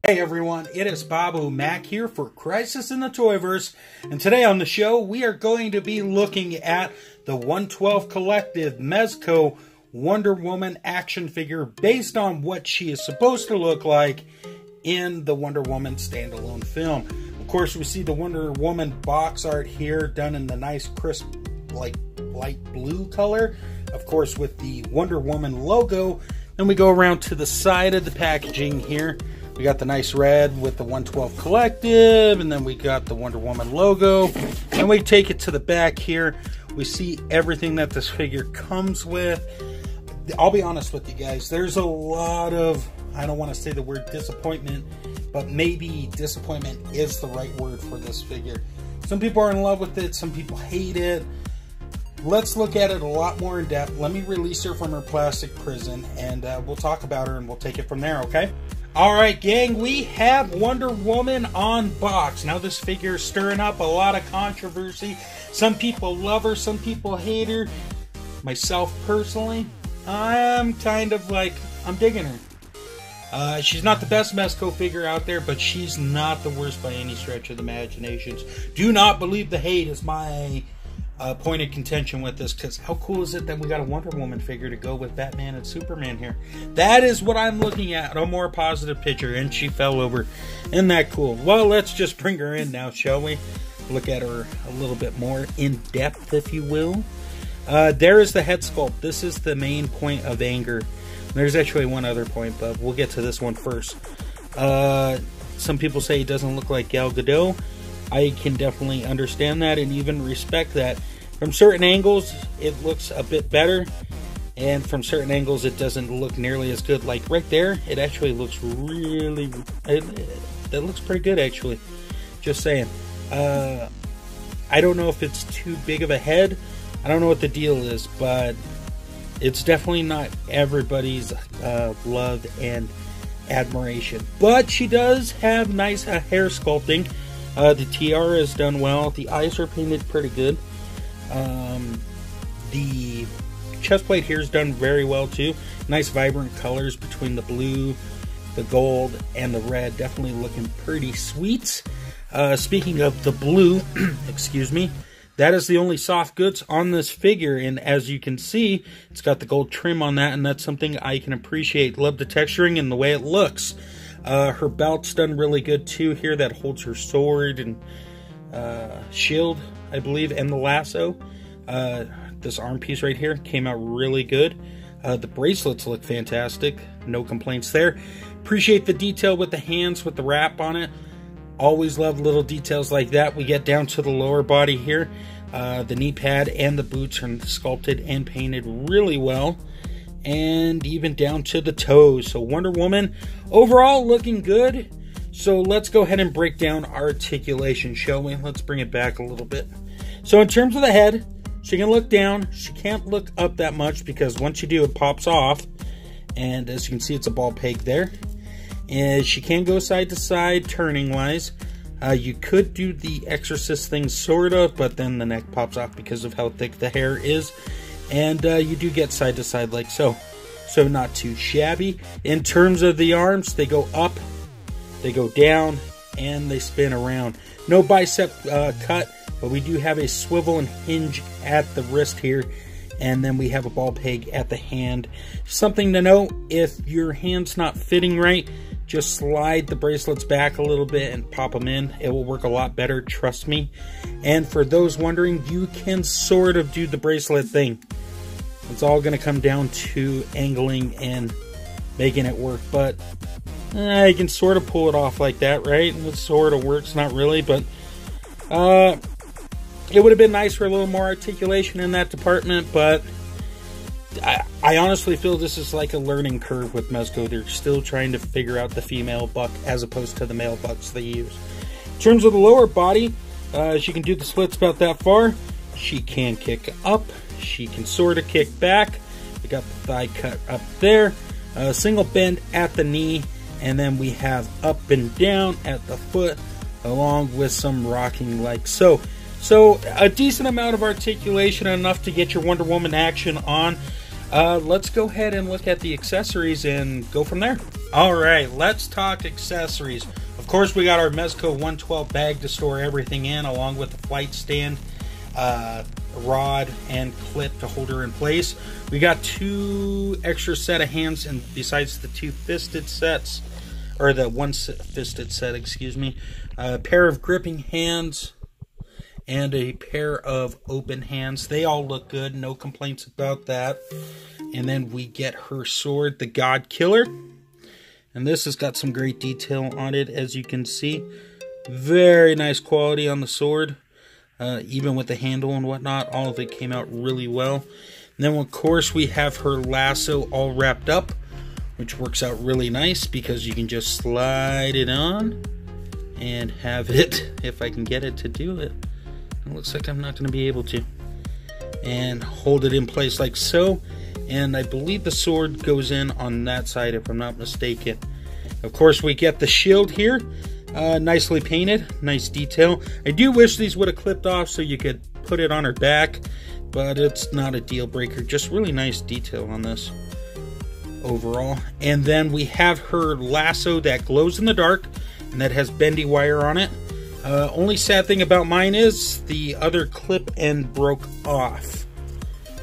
Hey everyone, it is Babu Mac here for Crisis in the Toyverse, and today on the show we are going to be looking at the 112 Collective Mezco Wonder Woman action figure based on what she is supposed to look like in the Wonder Woman standalone film. Of course, we see the Wonder Woman box art here done in the nice crisp like light blue color, of course with the Wonder Woman logo. Then we go around to the side of the packaging here. We got the nice red with the 112 Collective, and then we got the Wonder Woman logo. And we take it to the back here. We see everything that this figure comes with. I'll be honest with you guys, there's a lot of, I don't want to say the word disappointment, but maybe disappointment is the right word for this figure. Some people are in love with it, some people hate it. Let's look at it a lot more in depth. Let me release her from her plastic prison, and we'll talk about her and we'll take it from there, okay? Alright gang, we have Wonder Woman on box. Now this figure is stirring up a lot of controversy. Some people love her, some people hate her. Myself personally, I'm kind of like, I'm digging her. She's not the best Mezco figure out there, but she's not the worst by any stretch of the imaginations. Do not believe the hate is my point of contention with this, because how cool is it that we got a Wonder Woman figure to go with Batman and Superman here? That is what I'm looking at, a more positive picture, and she fell over. Isn't that cool? Well, let's just bring her in now, shall we? Look at her a little bit more in depth, if you will. There is the head sculpt. This is the main point of anger. There's actually one other point, but we'll get to this one first. Some people say it doesn't look like Gal Gadot. I can definitely understand that and even respect that. From certain angles, it looks a bit better, and from certain angles, it doesn't look nearly as good. Like right there, it actually looks really, that looks pretty good actually. Just saying. I don't know if it's too big of a head. I don't know what the deal is, but it's definitely not everybody's love and admiration. But she does have nice hair sculpting. The tiara is done well. The eyes are painted pretty good. The chest plate here is done very well too. Nice vibrant colors between the blue, the gold, and the red. Definitely looking pretty sweet. Speaking of the blue, excuse me, that is the only soft goods on this figure. And as you can see, it's got the gold trim on that, and that's something I can appreciate. Love the texturing and the way it looks. Her belt's done really good too here, that holds her sword and shield, I believe, and the lasso. This arm piece right here came out really good. The bracelets look fantastic, no complaints there. Appreciate the detail with the hands, with the wrap on it. Always love little details like that. We get down to the lower body here. The knee pad and the boots are sculpted and painted really well, and even down to the toes. So Wonder Woman overall looking good. So let's go ahead and break down articulation, shall we? Let's bring it back a little bit. So in terms of the head, she can look down. She can't look up that much because once you do, it pops off. And as you can see, it's a ball peg there. And she can go side to side turning wise. You could do the Exorcist thing sort of, but then the neck pops off because of how thick the hair is. And you do get side to side like so. So not too shabby. In terms of the arms, they go up, they go down, and they spin around. No bicep cut, but we do have a swivel and hinge at the wrist here. And then we have a ball peg at the hand. Something to note, if your hand's not fitting right, just slide the bracelets back a little bit and pop them in. It will work a lot better, trust me. And for those wondering, you can sort of do the bracelet thing. It's all going to come down to angling and making it work. But you can sort of pull it off like that, right? It sort of works, not really. But it would have been nice for a little more articulation in that department. But I honestly feel this is like a learning curve with Mezco. They're still trying to figure out the female buck as opposed to the male bucks they use. In terms of the lower body, she can do the splits about that far. She can kick up. She can sort of kick back. We got the thigh cut up there. Single bend at the knee. And then we have up and down at the foot, along with some rocking like so. So a decent amount of articulation, enough to get your Wonder Woman action on. let's go ahead and look at the accessories and go from there. Alright, let's talk accessories. Of course, we got our Mezco 112 bag to store everything in, along with the flight stand, rod, and clip to hold her in place. We got 2 extra set of hands, and besides the 2 fisted sets, or the 1 fisted set, excuse me, a pair of gripping hands and a pair of open hands. They all look good, no complaints about that. And then we get her sword, the God Killer. And this has got some great detail on it, as you can see. Very nice quality on the sword. Even with the handle and whatnot, all of it came out really well. And then, of course, we have her lasso all wrapped up, which works out really nice because you can just slide it on and have it, if I can get it to do it. It looks like I'm not going to be able to. And hold it in place like so. And I believe the sword goes in on that side, if I'm not mistaken. Of course, we get the shield here. Nicely painted. Nice detail. I do wish these would have clipped off so you could put it on her back. But it's not a deal breaker. Just really nice detail on this overall. And then we have her lasso that glows in the dark. And that has bendy wire on it. Only sad thing about mine is the other clip end broke off.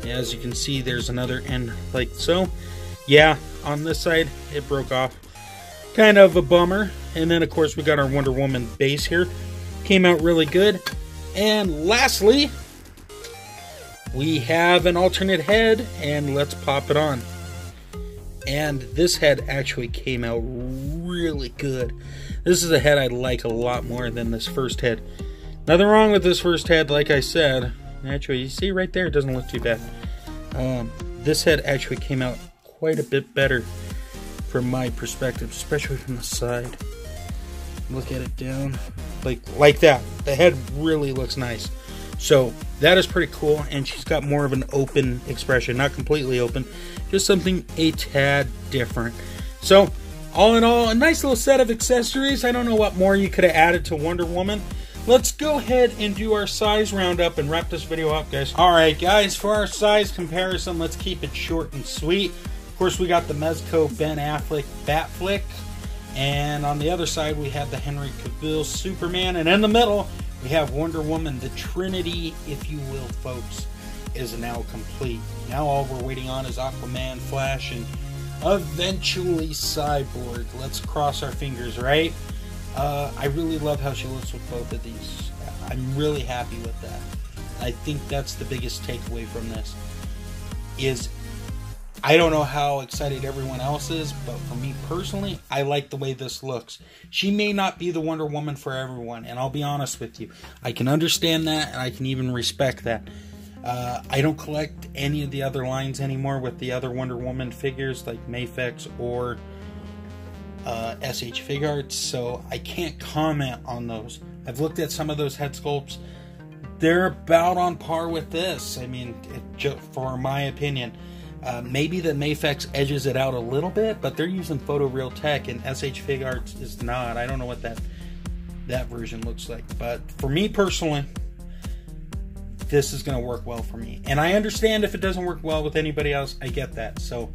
As you can see, there's another end like so. Yeah, on this side, it broke off. Kind of a bummer. And then, of course, we got our Wonder Woman base here. Came out really good. And lastly, we have an alternate head, and let's pop it on. And this head actually came out really good. This is a head I like a lot more than this first head. Nothing wrong with this first head, like I said. Actually, you see right there, it doesn't look too bad. This head actually came out quite a bit better from my perspective, especially from the side. Look at it down, like that. The head really looks nice. So that is pretty cool, and she's got more of an open expression, not completely open, just something a tad different. So all in all, a nice little set of accessories. I don't know what more you could have added to Wonder Woman. Let's go ahead and do our size roundup and wrap this video up, guys. Alright, guys, for our size comparison, let's keep it short and sweet. Of course, we got the Mezco Ben Affleck Batflick. And on the other side, we have the Henry Cavill Superman. And in the middle, we have Wonder Woman. The Trinity, if you will, folks, is now complete. Now all we're waiting on is Aquaman, Flash, and eventually Cyborg. Let's cross our fingers, right? I really love how she looks with both of these. I'm really happy with that. I think that's the biggest takeaway from this. Is I don't know how excited everyone else is, but for me personally, I like the way this looks. She may not be the Wonder Woman for everyone, and I'll be honest with you. I can understand that, and I can even respect that. I don't collect any of the other lines anymore with the other Wonder Woman figures, like Mafex or SH Figuarts, so I can't comment on those. I've looked at some of those head sculpts. They're about on par with this. I mean, for my opinion. Maybe the Mafex edges it out a little bit, but they're using photoreal tech, and SH Figuarts is not. I don't know what that version looks like, but for me personally, this is going to work well for me. And I understand if it doesn't work well with anybody else. I get that. So,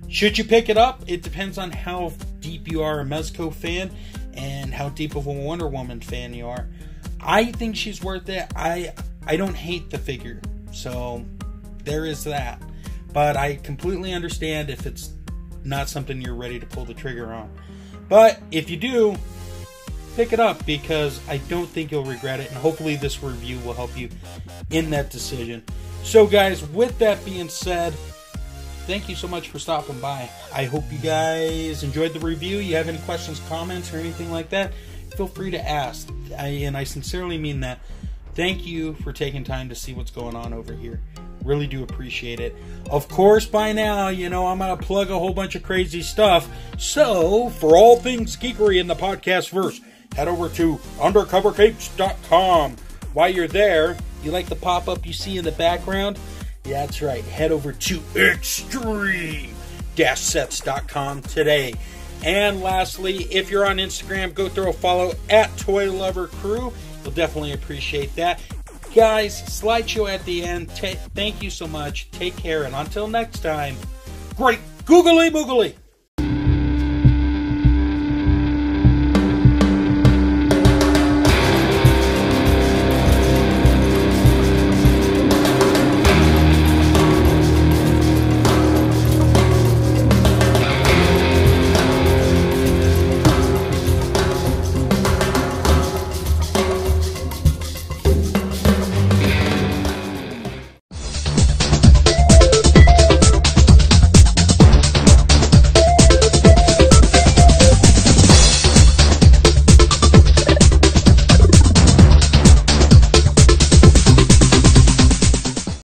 should you pick it up? It depends on how deep you are a Mezco fan and how deep of a Wonder Woman fan you are. I think she's worth it. I don't hate the figure, so there is that. But I completely understand if it's not something you're ready to pull the trigger on. But if you do, pick it up, because I don't think you'll regret it. And hopefully this review will help you in that decision. So guys, with that being said, thank you so much for stopping by. I hope you guys enjoyed the review. You have any questions, comments, or anything like that, feel free to ask. And I sincerely mean that. Thank you for taking time to see what's going on over here. Really do appreciate it. Of course, by now, you know I'm going to plug a whole bunch of crazy stuff. So, for all things geekery in the podcast verse, head over to undercovercapes.com. While you're there, you like the pop-up you see in the background? Yeah, that's right. Head over to extreme-sets.com today. And lastly, if you're on Instagram, go throw a follow at Toy Lover Crew. We'll definitely appreciate that. Guys, slideshow at the end. Thank you so much. Take care, and until next time, great googly boogly!